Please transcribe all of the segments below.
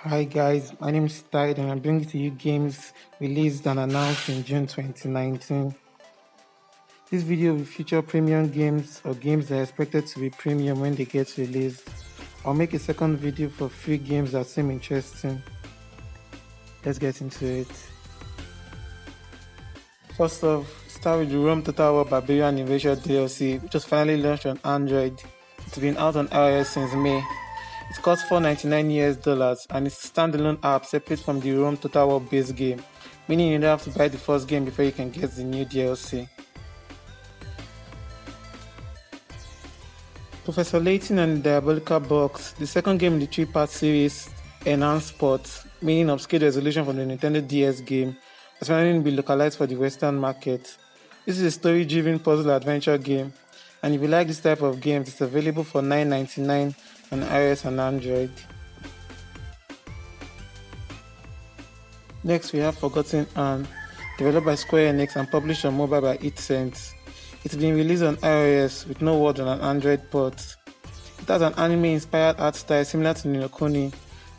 Hi guys, my name is Tide and I'm bringing to you games released and announced in June 2019. This video will feature premium games or games that are expected to be premium when they get released. I'll make a second video for free games that seem interesting. Let's get into it. First off, start with the Rome Total War Barbarian Invasion DLC, which was finally launched on Android. It's been out on iOS since May. It costs $4.99 and it's a standalone app separate from the Rome Total War base game, meaning you don't have to buy the first game before you can get the new DLC. Professor Layton and the Diabolical Box, the second game in the three-part series, Enhanced Sports, meaning upscale resolution from the Nintendo DS game, has finally been localized for the Western market. This is a story-driven puzzle adventure game, and if you like this type of games, it's available for $9.99 on iOS and Android. Next we have Forgotten Anne, developed by Square Enix and published on mobile by 8cents. It's been released on iOS with no word on an Android port. It has an anime-inspired art style similar to Ni no Kuni,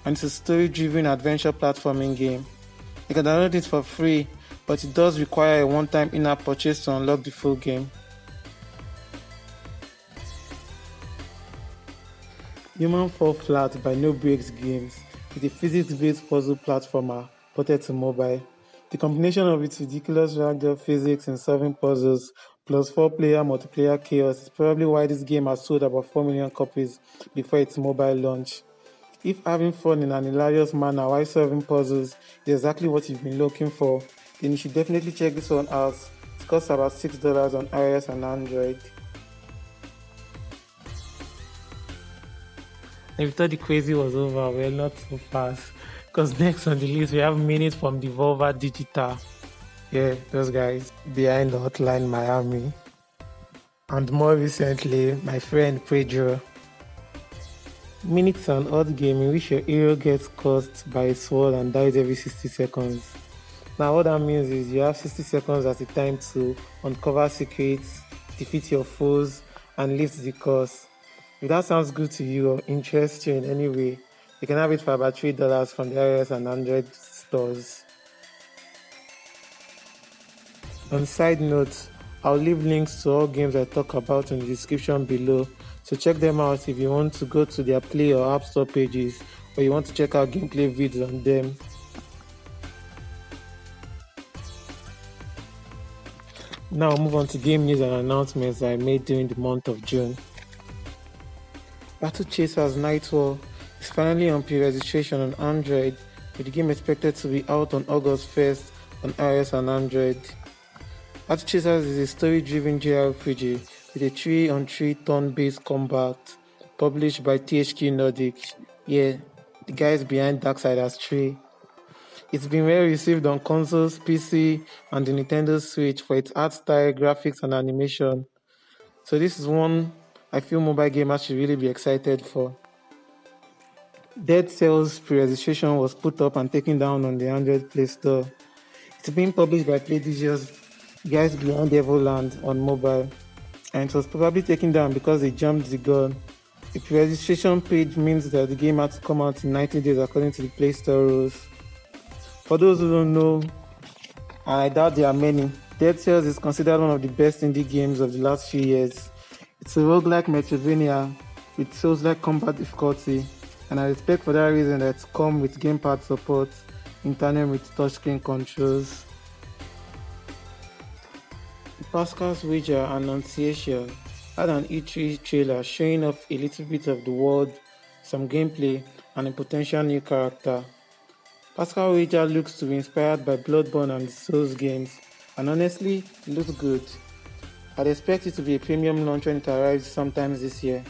and it's a story-driven adventure platforming game. You can download it for free, but it does require a one-time in-app purchase to unlock the full game. Human Fall Flat by No Breaks Games is a physics-based puzzle platformer ported to mobile. The combination of its ridiculous ragdoll physics and solving puzzles plus 4-player multiplayer chaos is probably why this game has sold about 4 million copies before its mobile launch. If having fun in an hilarious manner while solving puzzles is exactly what you've been looking for, then you should definitely check this one out. It costs about $6 on iOS and Android. If you thought the crazy was over, well, not so fast. Because next on the list, we have Minit from Devolver Digital. Yeah, those guys behind the Hotline Miami. And more recently, my friend Pedro. Minit's an odd game in which your hero gets cursed by a sword and dies every 60 seconds. Now what that means is you have 60 seconds at a time to uncover secrets, defeat your foes, and lift the curse. If that sounds good to you or interests you in any way, you can have it for about $3 from the iOS and Android stores. On side note, I'll leave links to all games I talk about in the description below, so check them out if you want to go to their Play or App Store pages or you want to check out gameplay videos on them. Now I'll move on to game news and announcements I made during the month of June. Battle Chasers Nightfall is finally on pre-registration on Android, with the game expected to be out on August 1st on iOS and Android. Battle Chasers is a story-driven JRPG with a 3-on-3 turn-based combat, published by THQ Nordic. Yeah, the guys behind Darksiders 3. It's been well received on consoles, PC, and the Nintendo Switch for its art style, graphics, and animation. So this is one I feel mobile gamers should really be excited for. Dead Cells pre-registration was put up and taken down on the Android Play Store. It's being published by Playdigious, guys behind Evoland, on mobile, and it was probably taken down because they jumped the gun. A pre-registration page means that the game had to come out in 90 days according to the Play Store rules. For those who don't know, and I doubt there are many, Dead Cells is considered one of the best indie games of the last few years. It's a roguelike Metroidvania with Souls-like combat difficulty, and I expect for that reason that it's come with gamepad support in tandem with touchscreen controls. The Pascal's Wager Annunciation had an E3 trailer showing off a little bit of the world, some gameplay, and a potential new character. Pascal Wager looks to be inspired by Bloodborne and the Souls games, and honestly, it looks good. I'd expect it to be a premium launch when it arrives sometime this year.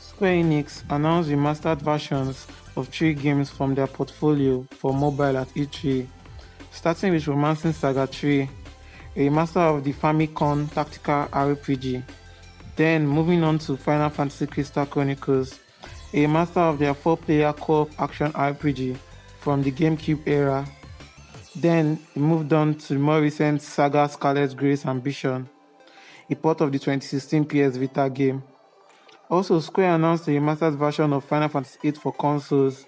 Square Enix announced remastered versions of 3 games from their portfolio for mobile at E3, starting with Romancing Saga 3, a remaster of the Famicom tactical RPG, then moving on to Final Fantasy Crystal Chronicles, a remaster of their 4-player co-op action RPG from the GameCube era. Then he moved on to the more recent saga Scarlet Grace Ambition, a port of the 2016 PS Vita game. Also, Square announced a remastered version of Final Fantasy VIII for consoles,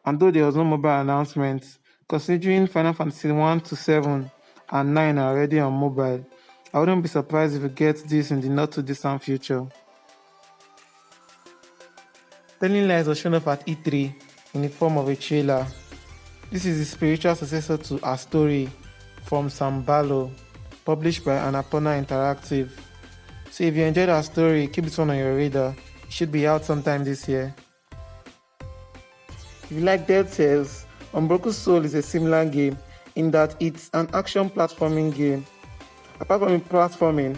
and though there was no mobile announcement, considering Final Fantasy 1 to 7 and 9 are already on mobile, I wouldn't be surprised if we get this in the not too distant future. Telling Lies was shown off at E3 in the form of a trailer. This is the spiritual successor to A Story from Sambalo, published by Annapurna Interactive. So if you enjoyed our story, keep this one on your radar. It should be out sometime this year. If you like Dead Cells, Unbroken Soul is a similar game in that it's an action platforming game. Apart from platforming,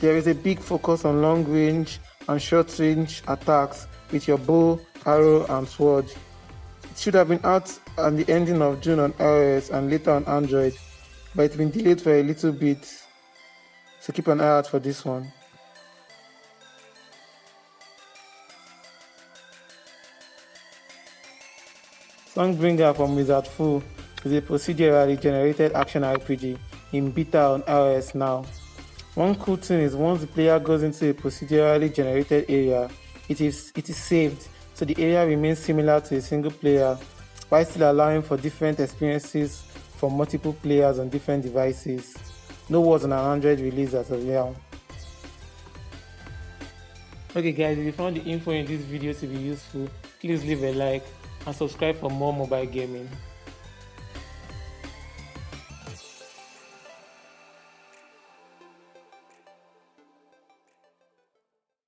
there is a big focus on long range and short range attacks with your bow, arrow and sword. It should have been out at the ending of June on iOS and later on Android, but it's been delayed for a little bit, so keep an eye out for this one. Songbringer from Wizardful is a procedurally generated action RPG in beta on iOS now. One cool thing is once the player goes into a procedurally generated area, it is saved, so the area remains similar to a single player, while still allowing for different experiences for multiple players on different devices. No words on an Android release as of now. Okay guys, if you found the info in this video to be useful, please leave a like and subscribe for more mobile gaming.